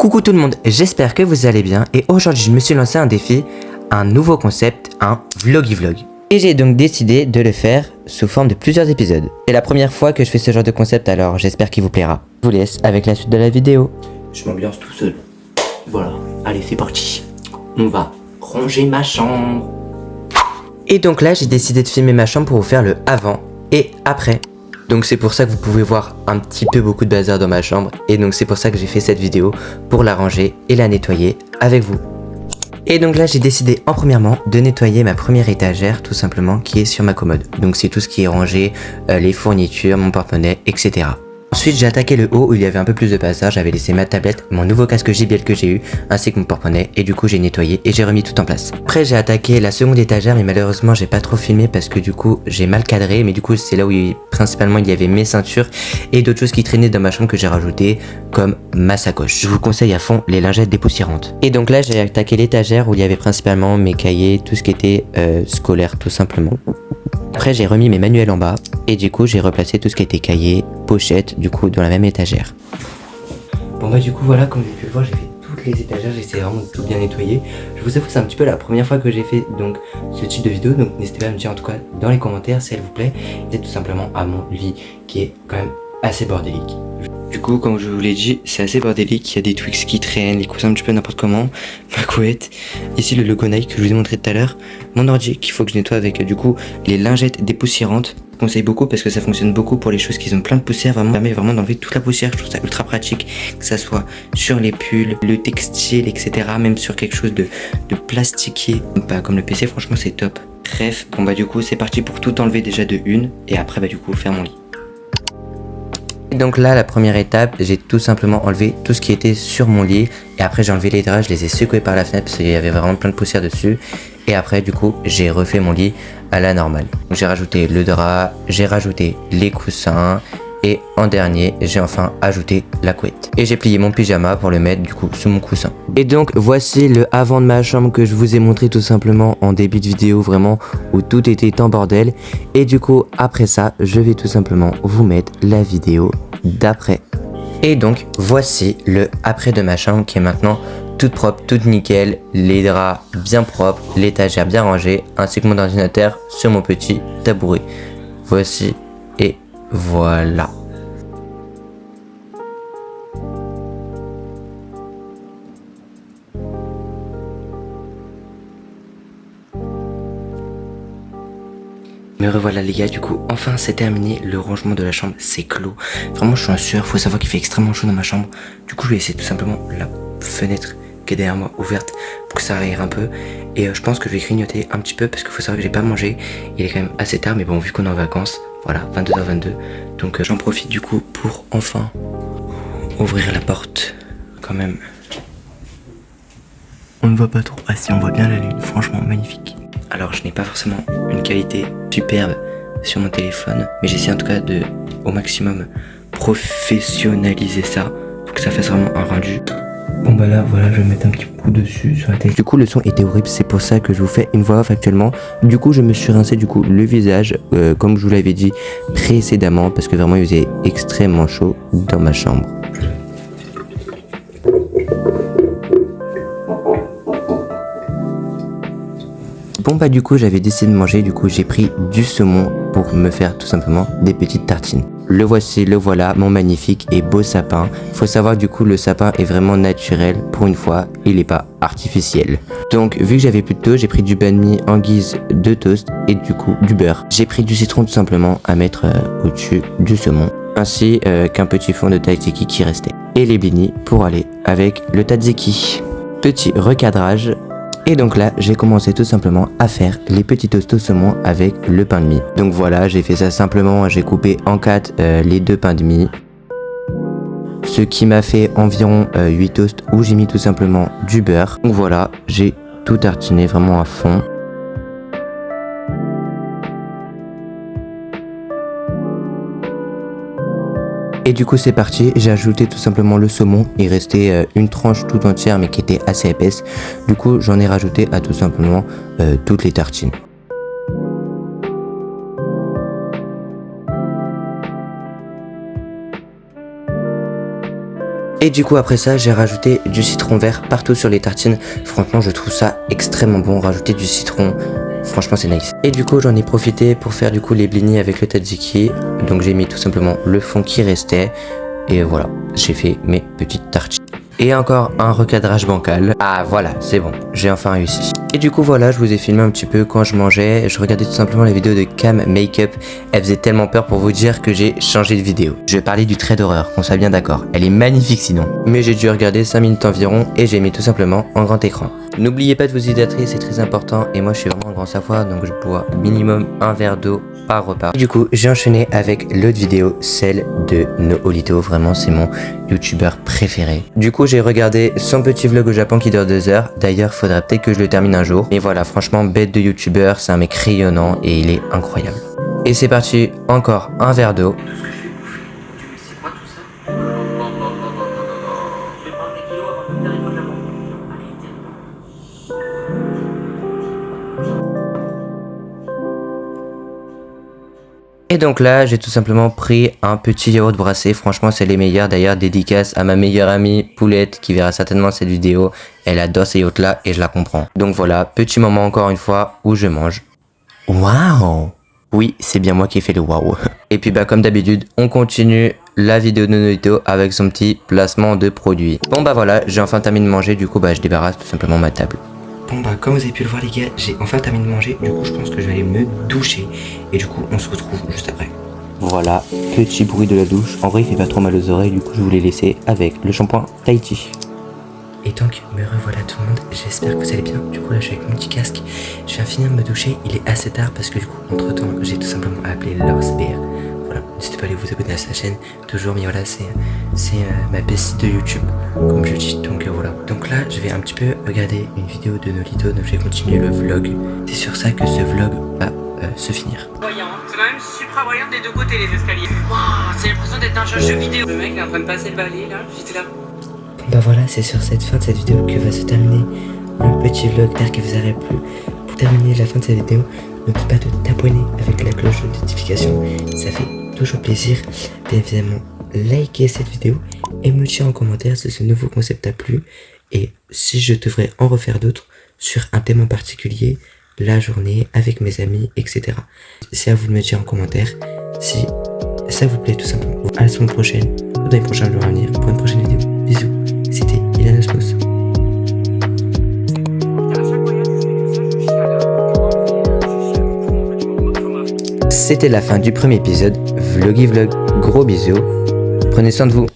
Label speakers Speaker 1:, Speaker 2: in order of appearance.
Speaker 1: Coucou tout le monde, j'espère que vous allez bien et aujourd'hui je me suis lancé un défi, un nouveau concept, un vlog. Et j'ai donc décidé de le faire sous forme de plusieurs épisodes. C'est la première fois que je fais ce genre de concept, alors j'espère qu'il vous plaira. Je vous laisse avec la suite de la vidéo.
Speaker 2: Je m'ambiance tout seul. Voilà, allez c'est parti. On va ranger ma chambre.
Speaker 1: Et donc là j'ai décidé de filmer ma chambre pour vous faire le avant et après. Donc c'est pour ça que vous pouvez voir un petit peu beaucoup de bazar dans ma chambre. Et donc c'est pour ça que j'ai fait cette vidéo, pour la ranger et la nettoyer avec vous. Et donc là j'ai décidé en premièrement de nettoyer ma première étagère tout simplement qui est sur ma commode. Donc c'est tout ce qui est rangé, les fournitures, mon porte-monnaie, etc. Ensuite j'ai attaqué le haut où il y avait un peu plus de bazar, j'avais laissé ma tablette, mon nouveau casque JBL que j'ai eu, ainsi que mon porte-monnaie, et du coup j'ai nettoyé et j'ai remis tout en place. Après j'ai attaqué la seconde étagère, mais malheureusement j'ai pas trop filmé parce que du coup j'ai mal cadré, mais du coup c'est là où principalement il y avait mes ceintures et d'autres choses qui traînaient dans ma chambre que j'ai rajouté, comme ma sacoche. Je vous conseille à fond les lingettes dépoussiérantes. Et donc là j'ai attaqué l'étagère où il y avait principalement mes cahiers, tout ce qui était scolaire tout simplement. Après j'ai remis mes manuels en bas et du coup j'ai replacé tout ce qui était cahier, pochette du coup dans la même étagère. Bon bah du coup voilà, comme vous pouvez le voir j'ai fait toutes les étagères, j'ai essayé vraiment de tout bien nettoyer. Je vous avoue que c'est un petit peu la première fois que j'ai fait donc ce type de vidéo, donc n'hésitez pas à me dire en tout cas dans les commentaires si elle vous plaît. Et tout simplement à mon lit qui est quand même assez bordélique. Du coup, comme je vous l'ai dit, c'est assez bordélique, il y a des Twix qui traînent, les coussins un petit peu n'importe comment, ma couette, ici le logo Nike que je vous ai montré tout à l'heure, mon ordi qu'il faut que je nettoie avec du coup les lingettes dépoussiérantes. Je conseille beaucoup parce que ça fonctionne beaucoup pour les choses qui ont plein de poussière, vraiment, ça permet vraiment d'enlever toute la poussière, je trouve ça ultra pratique, que ça soit sur les pulls, le textile, etc., même sur quelque chose de plastiquier, comme le PC, franchement c'est top. Bref, bon bah du coup c'est parti pour tout enlever déjà de une, et après bah du coup faire mon lit. Donc là, la première étape, j'ai tout simplement enlevé tout ce qui était sur mon lit. Et après, j'ai enlevé les draps, je les ai secoués par la fenêtre parce qu'il y avait vraiment plein de poussière dessus. Et après, du coup, j'ai refait mon lit à la normale. J'ai rajouté le drap, j'ai rajouté les coussins. Et en dernier, j'ai enfin ajouté la couette. Et j'ai plié mon pyjama pour le mettre du coup sous mon coussin. Et donc voici le avant de ma chambre que je vous ai montré tout simplement en début de vidéo, vraiment où tout était en bordel. Et du coup après ça, je vais tout simplement vous mettre la vidéo d'après. Et donc voici le après de ma chambre qui est maintenant toute propre, toute nickel, les draps bien propres, l'étagère bien rangée, ainsi que mon ordinateur sur mon petit tabouret. Voici et voilà. Me revoilà les gars, du coup enfin c'est terminé, le rangement de la chambre c'est clos. Vraiment je suis en sueur, faut savoir qu'il fait extrêmement chaud dans ma chambre. Du coup je vais essayer tout simplement la fenêtre qui est derrière moi ouverte pour que ça aère un peu. Et je pense que je vais grignoter un petit peu parce qu'il faut savoir que j'ai pas mangé. Il est quand même assez tard, mais bon vu qu'on est en vacances, voilà 22h22. Donc j'en profite du coup pour enfin ouvrir la porte quand même. On ne voit pas trop, ah si on voit bien la lune, franchement magnifique. Alors je n'ai pas forcément une qualité superbe sur mon téléphone, mais j'essaie en tout cas de au maximum professionnaliser ça pour que ça fasse vraiment un rendu. Bon bah là voilà, je vais mettre un petit coup dessus sur la tête. Du coup le son était horrible, c'est pour ça que je vous fais une voix off actuellement. Du coup je me suis rincé du coup le visage comme je vous l'avais dit précédemment parce que vraiment il faisait extrêmement chaud dans ma chambre. Bon bah du coup j'avais décidé de manger, du coup j'ai pris du saumon pour me faire tout simplement des petites tartines. Le voici, le voilà, mon magnifique et beau sapin. Faut savoir du coup le sapin est vraiment naturel, pour une fois il n'est pas artificiel. Donc vu que j'avais plus de toast, j'ai pris du banh mi en guise de toast et du coup du beurre. J'ai pris du citron tout simplement à mettre au-dessus du saumon, ainsi qu'un petit fond de tzatziki qui restait. Et les blinis pour aller avec le tzatziki. Petit recadrage. Et donc là, j'ai commencé tout simplement à faire les petits toasts au saumon avec le pain de mie. Donc voilà, j'ai fait ça simplement, j'ai coupé en 4 les 2 pains de mie. Ce qui m'a fait environ 8 toasts où j'ai mis tout simplement du beurre. Donc voilà, j'ai tout tartiné vraiment à fond. Et du coup c'est parti, j'ai ajouté tout simplement le saumon, il restait une tranche tout entière mais qui était assez épaisse. Du coup j'en ai rajouté à tout simplement toutes les tartines. Et du coup après ça j'ai rajouté du citron vert partout sur les tartines. Franchement je trouve ça extrêmement bon, rajouter du citron, franchement c'est nice. Et du coup j'en ai profité pour faire du coup les blinis avec le tzatziki. Donc j'ai mis tout simplement le fond qui restait. Et voilà, j'ai fait mes petites tartines. Et encore un recadrage bancal. Ah voilà, c'est bon, j'ai enfin réussi. Et du coup voilà, je vous ai filmé un petit peu quand je mangeais. Je regardais tout simplement la vidéo de Cam Makeup. Elle faisait tellement peur pour vous dire que j'ai changé de vidéo. Je vais parler du trait d'horreur, qu'on soit bien d'accord. Elle est magnifique sinon. Mais j'ai dû regarder 5 minutes environ et j'ai mis tout simplement en grand écran. N'oubliez pas de vous hydrater, c'est très important. Et moi je suis vraiment un grand safoir, donc je bois minimum un verre d'eau par repas. Et du coup j'ai enchaîné avec l'autre vidéo, celle de Noolito. Vraiment c'est mon youtubeur préféré. Du coup j'ai regardé son petit vlog au Japon qui dure 2 heures. D'ailleurs faudrait peut-être que je le termine un jour. Et voilà, franchement bête de youtubeur, c'est un mec rayonnant et il est incroyable. Et c'est parti, encore un verre d'eau. Et donc là, j'ai tout simplement pris un petit yaourt brassé. Franchement, c'est les meilleurs. D'ailleurs, dédicace à ma meilleure amie Poulette qui verra certainement cette vidéo. Elle adore ces yaourts là et je la comprends. Donc voilà, petit moment encore une fois où je mange. Waouh! Oui, c'est bien moi qui ai fait le waouh. Et puis bah comme d'habitude, on continue la vidéo de Noolito avec son petit placement de produit. Bon bah voilà, j'ai enfin terminé de manger. Du coup bah je débarrasse tout simplement ma table. Bon bah comme vous avez pu le voir les gars, j'ai enfin terminé de manger, du coup je pense que je vais aller me doucher et du coup on se retrouve juste après. Voilà, petit bruit de la douche, en vrai il fait pas trop mal aux oreilles, du coup je vous l'ai laissé avec le shampoing Tahiti. Et donc me revoilà tout le monde, j'espère que vous allez bien, du coup là je suis avec mon petit casque, je viens finir de me doucher, il est assez tard parce que du coup entre temps j'ai tout simplement appelé Lars BR. Voilà, n'hésitez pas à aller vous abonner à sa chaîne, toujours, mais voilà, c'est ma bestie de YouTube, comme je dis, donc voilà. Donc là, je vais un petit peu regarder une vidéo de Noolito, donc je vais continuer le vlog. C'est sur ça que ce vlog va se finir.
Speaker 3: C'est quand même super brillant des deux côtés les escaliers. Waouh, c'est l'impression d'être dans un jeu vidéo. Le mec il est en train de passer le balai là, j'étais là.
Speaker 1: Bon bah voilà, c'est sur cette fin de cette vidéo que va se terminer le petit vlog, j'espère que vous aurez plu. Pour terminer la fin de cette vidéo, n'oublie pas de t'abonner avec la cloche de notification, ça fait toujours plaisir. Bien évidemment, likez cette vidéo et me dire en commentaire si ce nouveau concept t'a plu et si je devrais en refaire d'autres sur un thème en particulier, la journée, avec mes amis, etc. C'est à vous de me dire en commentaire si ça vous plaît tout simplement. À la semaine prochaine, ou dans les prochains jours à venir pour une prochaine vidéo. Bisous, c'était Ilan Osmos. C'était la fin du premier épisode, Vloggy Vlog, gros bisous, prenez soin de vous.